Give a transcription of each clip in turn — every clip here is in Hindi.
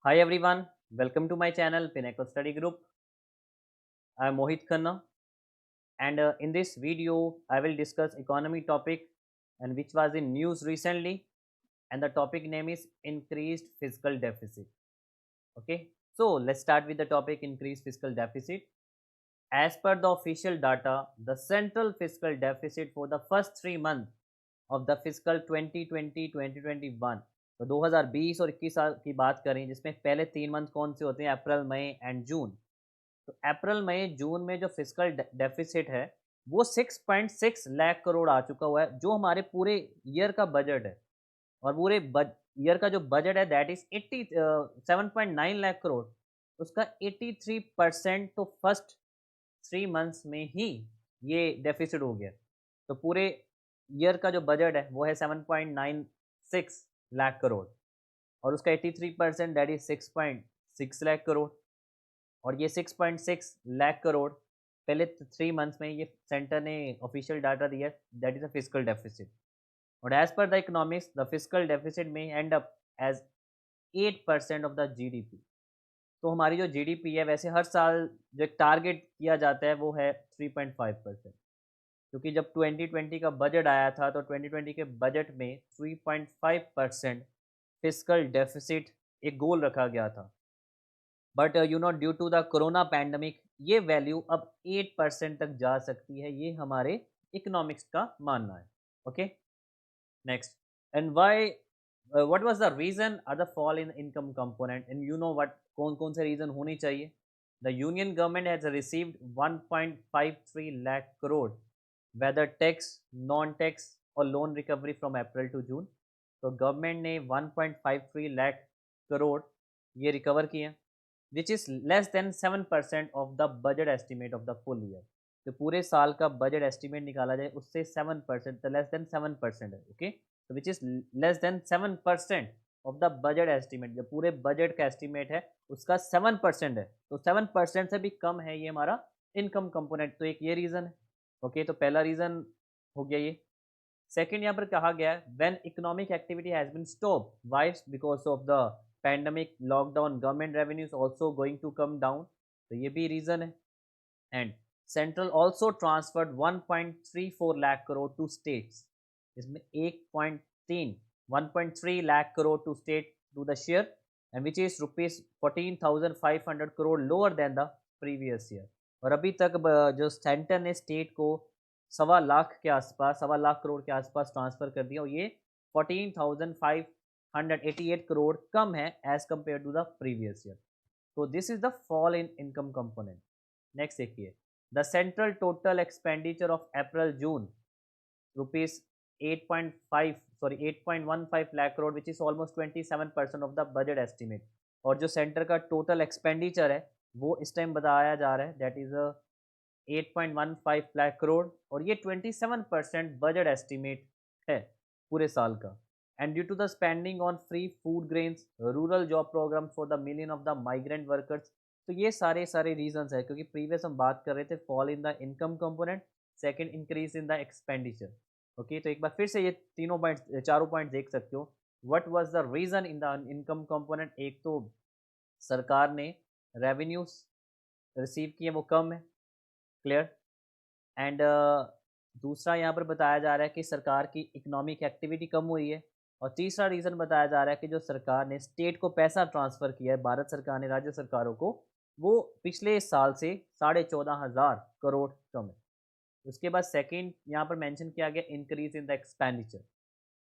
Hi everyone, welcome to my channel Pinnacle Study Group. I am Mohit Khanna and in this video I will discuss economy topic and which was in news recently, and the topic name is increased fiscal deficit. Okay, so let's start with the topic increased fiscal deficit. As per the official data, the central fiscal deficit for the first 3 months of the fiscal 2020-2021, तो 2020 और 21 साल की बात करें जिसमें पहले 3 मंथ कौन से होते हैं, अप्रैल मई एंड जून। तो अप्रैल मई जून में जो फिजिकल डेफिसिट है वो 6.6 लाख करोड़ आ चुका हुआ है, जो हमारे पूरे ईयर का बजट है। और पूरे ईयर का जो बजट है दैट इज 7.9 लाख करोड़, उसका 83% तो फर्स्ट 3 मंथ्स में ही ये डेफिसिट हो गया। तो पूरे ईयर का जो बजट है वो है 7.96 लाख करोड़, और उसका 83% दैट इज 6.6 लाख करोड़। और ये 6.6 लाख करोड़ पहले 3 मंथ्स में ये सेंटर ने ऑफिशियल डाटा दिया, that is a physical deficit. और as per the economics the physical deficit में end up as 8% of the GDP. तो हमारी जो जीडीपी है, वैसे हर साल जो एक टारगेट किया जाता है वो है 3.5%, क्योंकि जब 2020 का बजट आया था तो 2020 के बजट में 3.5% फिजिकल डेफिसिट एक गोल रखा गया था। But due to the corona pandemic ये वैल्यू अब 8% तक जा सकती है, ये हमारे इकोनॉमिक्स का मानना है। Okay, next. And why what was the reason are the fall in income component, and what कौन कौन से रीजन होने चाहिए। The union government has received 1.53 lakh crore whether tax, non tax और loan recovery from April to June. तो गवर्नमेंट ने 1.53 लाख करोड़ ये रिकवर किए, which is less than 7% of the budget estimate of the full year. तो पूरे साल का बजट एस्टिमेट निकाला जाए उससे 7%, तो लेस देन 7% है। ओके, तो विच is less than 7% of the budget estimate. जो पूरे बजट का एस्टिमेट है उसका 7% है, तो 7% से भी कम है ये हमारा इनकम कंपोनेंट। तो एक ये रीज़न है। ओके, तो पहला रीज़न हो गया ये। सेकंड यहाँ पर कहा गया है when economic activity has been stop wise because of the pandemic lockdown, government revenues also going to come down, तो ये भी रीजन है। And central also transferred 1.34 lakh crore to states, इसमें 1.3 lakh crore to state to the share, and which is rupees 14,500 crore lower than the previous year. और अभी तक जो सेंटर ने स्टेट को 1.25 लाख के आसपास, 1.25 लाख करोड़ के आसपास ट्रांसफर कर दिया, और ये 14,588 करोड़ कम है as compare to the previous year. तो this is the fall in income component. Next देखिए, the central total expenditure of April June rupees 8.15 lakh crore, which is almost 27% of the budget estimate. और जो सेंटर का टोटल एक्सपेंडिचर है वो इस टाइम बताया जा रहा है दैट इज 8.15 लाख करोड़, और ये 27% बजट एस्टिमेट है पूरे साल का। And due to the spending on free food grains, rural job programme for the million of the migrant workers. तो ये सारे सारे रीजंस है, क्योंकि प्रीवियस हम बात कर रहे थे fall in the income component, second increase in the expenditure. Okay, तो एक बार फिर से ये चारों पॉइंट देख सकते हो। What was the reason in the income component. एक तो सरकार ने रेवेन्यूज रिसीव किए वो कम है, क्लियर। एंड दूसरा यहाँ पर बताया जा रहा है कि सरकार की इकोनॉमिक एक्टिविटी कम हुई है। और तीसरा रीज़न बताया जा रहा है कि जो सरकार ने स्टेट को पैसा ट्रांसफ़र किया है, भारत सरकार ने राज्य सरकारों को, वो पिछले साल से 14,500 करोड़ कम है। उसके बाद सेकंड यहाँ पर मेंशन किया गया increase in the expenditure.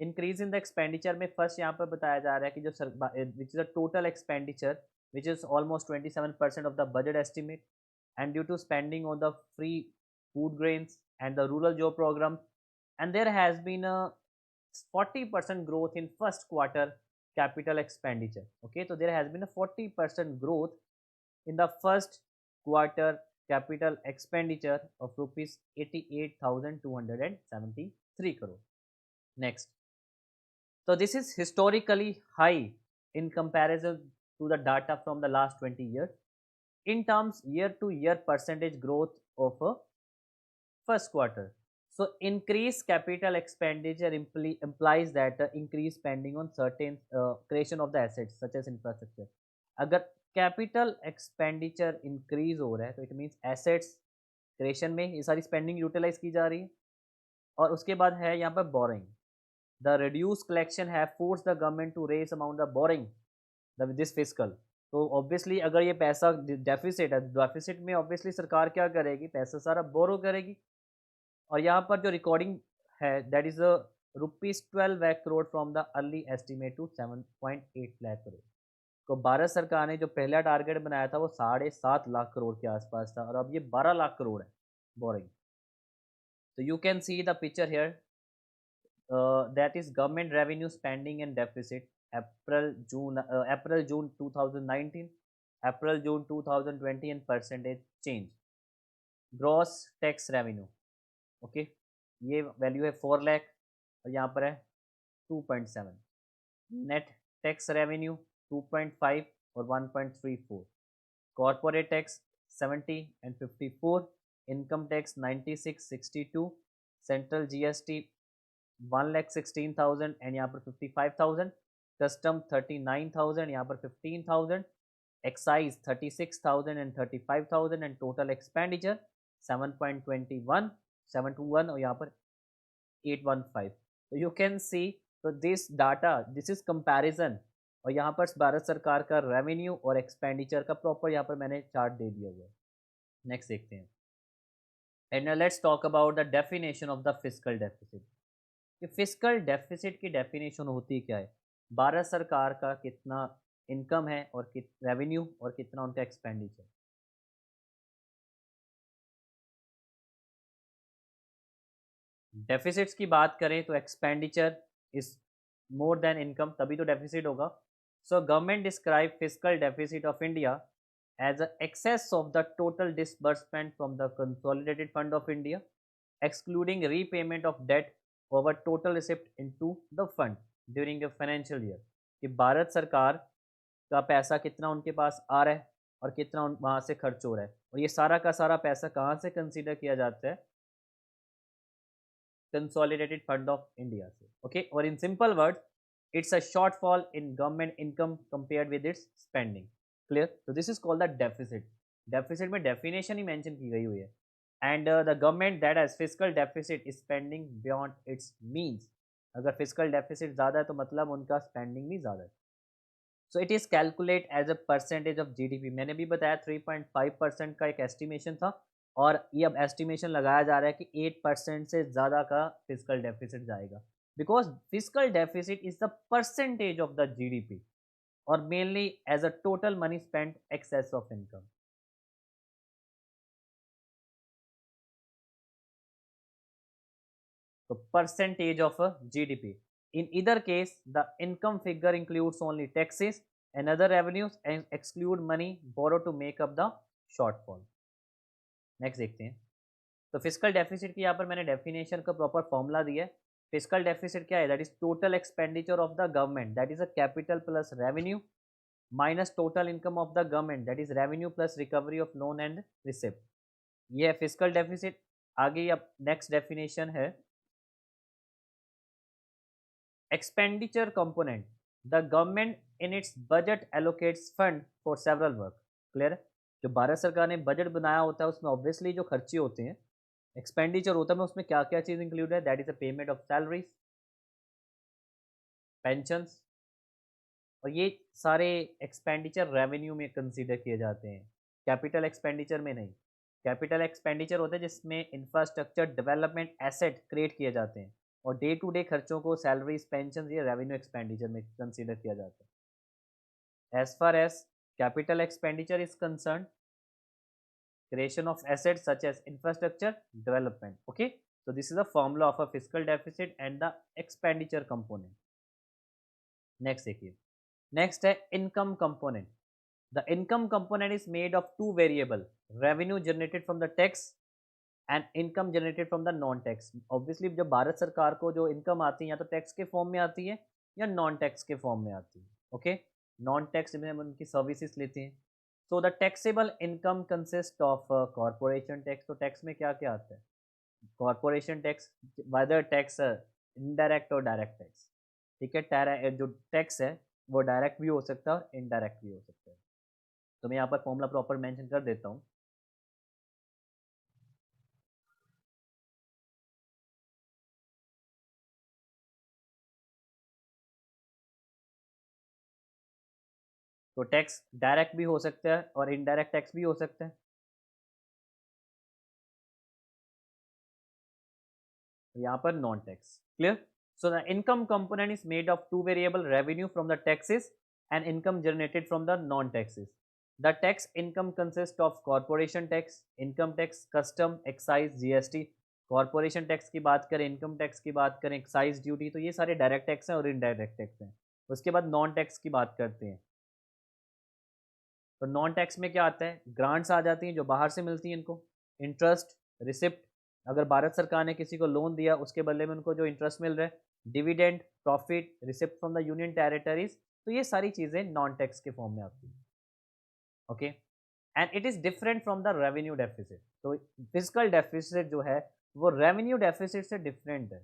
Increase in the expenditure में फर्स्ट यहाँ पर बताया जा रहा है कि जो which is the total expenditure which is almost 27% of the budget estimate, and due to spending on the free food grains and the rural job program, and there has been a 40% growth in first quarter capital expenditure. Okay, so there has been a 40% growth in the first quarter capital expenditure of rupees 88,273 crore. Next, so this is historically high in comparison to the data from the last 20 years in terms year to year percentage growth of a first quarter. So increased capital expenditure implies that increased spending on certain creation of the assets such as infrastructure. अगर कैपिटल एक्सपेंडिचर इंक्रीज हो रहा है तो इट मीन्स एसेट्स क्रिएशन में ये सारी स्पेंडिंग यूटिलाइज की जा रही है। और उसके बाद है यहाँ पर borrowing, the reduce collection have force the government to raise amount the borrowing this physical. तो ऑब्वियसली अगर ये पैसा डेफिसिट है, डेफिसिट में ऑब्वियसली सरकार क्या करेगी, पैसा सारा बोरो करेगी। और यहाँ पर जो रिकॉर्डिंग है that is ₹12 lakh crore from the early estimate to 7.8 lakh crore। तो भारत सरकार ने जो पहला टारगेट बनाया था वो 7.5 लाख करोड़ के आसपास था, और अब ये 12 लाख करोड़ है बोरिंग। तो you can see the picture here, that is government revenue spending and deficit April June 2019, April June 2020 and percentage change। Gross tax revenue, okay, ये वैल्यू है 4 लाख और यहाँ पर है 2.7। नेट टैक्स रेवेन्यू 2.5 और 1.34। Corporate tax 70 and 54। Income tax 96 62। Central GST 1,16,000 and यहाँ पर 55,000। कस्टम 39,000, यहाँ पर 15,000। Excise 36,000 and 35,000 and total expenditure 7.21 और यहाँ पर 815। तो यू कैन सी, तो this data, this is comparison. और यहाँ पर भारत सरकार का रेवेन्यू और एक्सपेंडिचर का प्रॉपर यहाँ पर मैंने चार्ट दे दिया हुआ है। नेक्स्ट देखते हैं। And let's talk about the definition of the fiscal deficit. कि फिस्कल डेफिसिट की डेफिनेशन होती क्या है, भारत सरकार का कितना इनकम है और रेवेन्यू और कितना उनका एक्सपेंडिचर। डेफिसिट्स की बात करें तो expenditure is more than income, तभी तो डेफिसिट होगा। So government describe fiscal deficit of India as a excess of the total disbursement from the consolidated fund of India excluding repayment of debt over total receipt into the fund during the financial year. कि भारत सरकार का पैसा कितना उनके पास आ रहा है और कितना वहाँ से खर्च हो रहा है, और ये सारा का सारा पैसा कहाँ से कंसीडर किया जाता है, कंसोलिडेटेड फंड ऑफ इंडिया से। ओके, और in simple word it's a shortfall in government income compared with its spending. Clear? तो this is called the deficit. Deficit में डेफिनेशन ही मेंशन की गई हुई है। And the government that has fiscal deficit is spending beyond its means. अगर फिस्कल डेफिसिट ज़्यादा है तो मतलब उनका स्पेंडिंग भी ज़्यादा है। So it is calculate as a percentage of GDP. मैंने भी बताया 3.5% का एक एस्टिमेशन था, और ये अब एस्टिमेशन लगाया जा रहा है कि 8% से ज़्यादा का फिजिकल डेफिसिट जाएगा, because physical deficit is the percentage of the GDP और mainly as a total money spent excess of income. तो percentage of a GDP. In either case, the income figure includes only taxes and other revenues and exclude money borrowed to make up the shortfall. Next देखते हैं। तो फिजिकल डेफिसिट की यहाँ पर मैंने डेफिनेशन का प्रॉपर फॉर्मूला दिया है। फिजिकल डेफिसिट क्या है? That is total expenditure of the government, that is a capital plus revenue minus total income of the government, that is revenue plus recovery of loan and receipt. ये है फिजिकल डेफिसिट। आगे अब नेक्स्ट डेफिनेशन है expenditure component। the government in its budget allocates fund for several work। Clear है? जो भारत सरकार ने बजट बनाया होता है उसमें ऑब्वियसली जो खर्चे होते हैं, एक्सपेंडिचर होता है, उसमें क्या क्या चीज़ इंक्लूड है, that is a payment of salaries, pensions, और ये सारे एक्सपेंडिचर रेवेन्यू में कंसीडर किए जाते हैं, कैपिटल एक्सपेंडिचर में नहीं। कैपिटल एक्सपेंडिचर होते हैं जिसमें इंफ्रास्ट्रक्चर डेवलपमेंट एसेट क्रिएट किए जाते हैं, और डे टू डे खर्चों को सैलरीज पेंशन ये रेवेन्यू एक्सपेंडिचर में कंसीडर किया जाता है। As far as capital expenditure is concern, creation of assets such as infrastructure development। Okay, so this is a formula of a fiscal deficit and the expenditure component। Next देखिए। नेक्स्ट है income component. The income component is made of two variable, revenue generated from the tax and income generated from the non tax. Obviously जब भारत सरकार को जो इनकम आती है या तो टैक्स के फॉर्म में आती है या नॉन टैक्स के फॉर्म में आती है। ओके, नॉन टैक्स में हम उनकी सर्विसेज लेते हैं। So the taxable income consist of corporation tax. तो टैक्स में क्या क्या आता है? Corporation tax, whether tax indirect और डायरेक्ट टैक्स। ठीक है, जो टैक्स है वो डायरेक्ट भी हो सकता है और इनडायरेक्ट भी हो सकता है। तो मैं यहाँ पर फॉर्मूला प्रॉपर मेंशन कर देता हूँ। तो टैक्स डायरेक्ट भी हो सकता है और इनडायरेक्ट टैक्स भी हो सकता है। यहाँ पर non tax. Clear? So the income component is made of two variable, revenue from the taxes and income generated from the non taxes. The tax income consist of corporation tax, income tax, custom, excise, GST. Corporation tax की बात करें, इनकम टैक्स की बात करें, एक्साइज ड्यूटी, तो ये सारे डायरेक्ट टैक्स हैं और इनडायरेक्ट टैक्स हैं। उसके बाद नॉन टैक्स की बात करते हैं। तो नॉन टैक्स में क्या आता है? ग्रांट्स आ जाती हैं जो बाहर से मिलती हैं इनको, इंटरेस्ट, रिसिप्ट, अगर भारत सरकार ने किसी को लोन दिया उसके बदले में उनको जो इंटरेस्ट मिल रहा है, dividend, profit, receipt from the union territories, तो ये सारी चीज़ें नॉन टैक्स के फॉर्म में आती हैं। Okay, and it is different from the revenue deficit. तो फिजिकल डेफिसिट जो है वो रेवेन्यू डेफिसिट से डिफरेंट है।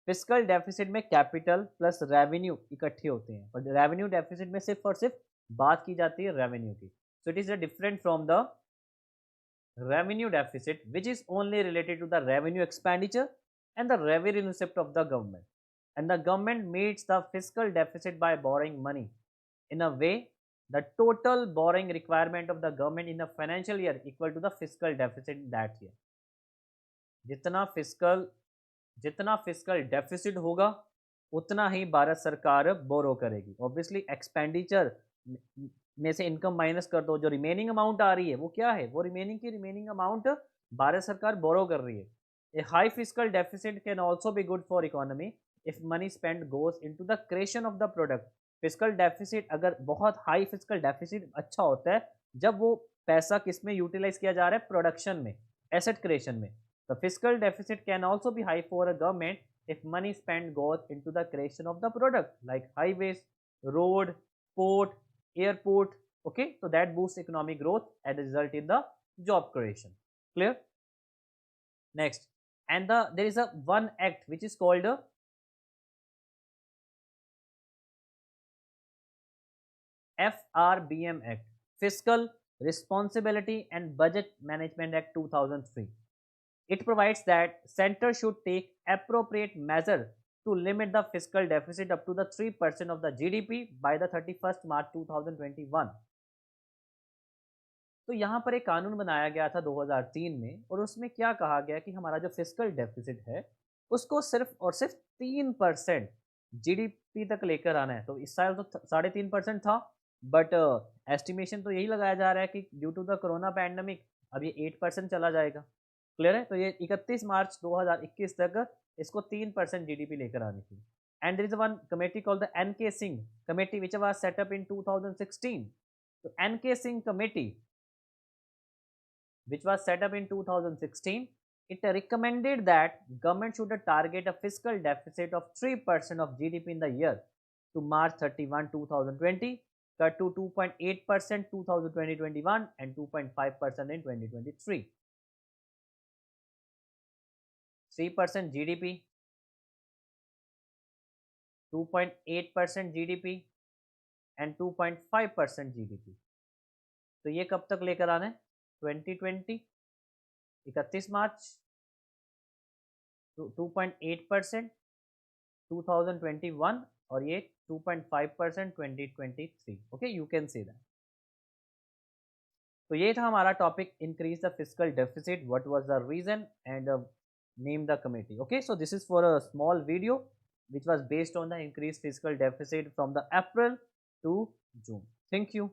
फिजिकल डेफिसिट में कैपिटल प्लस रेवेन्यू इकट्ठे होते हैं, और रेवेन्यू डेफिसिट में सिर्फ और सिर्फ बात की जाती है रेवेन्यू की। So it is different from the revenue deficit, which is only related to the revenue expenditure and the revenue receipt of the government. And the government meets the fiscal deficit by borrowing money. In a way, the total borrowing requirement of the government in a financial year equal to the fiscal deficit that year. जितना फिस्कल जितना फिस्कल डेफिसिट होगा उतना ही भारत सरकार बोरो करेगी। ऑब्वियसली एक्सपेंडिचर में से इनकम माइनस कर दो, जो रिमेनिंग अमाउंट आ रही है वो क्या है? वो रिमेनिंग अमाउंट भारत सरकार बोरो कर रही है। A high physical deficit can also be good for economy if money spend goes into the creation of the product. Physical deficit, अगर बहुत हाई फिजिकल डेफिसिट अच्छा होता है जब वो पैसा किस में यूटिलाइज किया जा रहा है? प्रोडक्शन में, एसेट क्रिएशन में। The fiscal deficit can also be high for a government if money spent goes into the creation of the product like highways, road, port, airport. Okay, so that boosts economic growth and result in the job creation. Clear? Next, and there is a one act which is called a FRBM Act, Fiscal Responsibility and Budget Management Act 2003. It provides that center should take appropriate measure to limit the fiscal deficit up to the 3% of the GDP by the 31st March 2021. तो यहाँ पर एक कानून बनाया गया था 2003 में, और उसमें क्या कहा गया कि हमारा जो फिजिकल डेफिसिट है उसको सिर्फ और सिर्फ 3% जीडीपी तक लेकर आना है। तो इस साल तो 3.5% था, बट एस्टिमेशन तो यही लगाया जा रहा है कि due to the corona pandemic अब ये 8% चला जाएगा। क्लियर है? तो ये 31 मार्च 2021 तक इसको 3% जीडीपी लेकर आनी थी। And there is one committee called the NK Singh committee which was set up in 2016। तो NK Singh committee which was set up in 2016, it recommended that government should target a fiscal deficit of 3% of GDP in the year to March 31, 2020, cut to 2.8% 2020-21 and 2.5% in 2023. 3% GDP, 2.8% GDP and 2.5% GDP. तो ये कब तक लेकर आना है? 2020, 31 मार्च, 2.8% 2021 और ये 2.5% 2023। Okay, you can see that. तो ये था हमारा topic, increase the physical deficit, what was the reason and name the committee. Okay, so this is for a small video which was based on the increased fiscal deficit from the April to June. Thank you.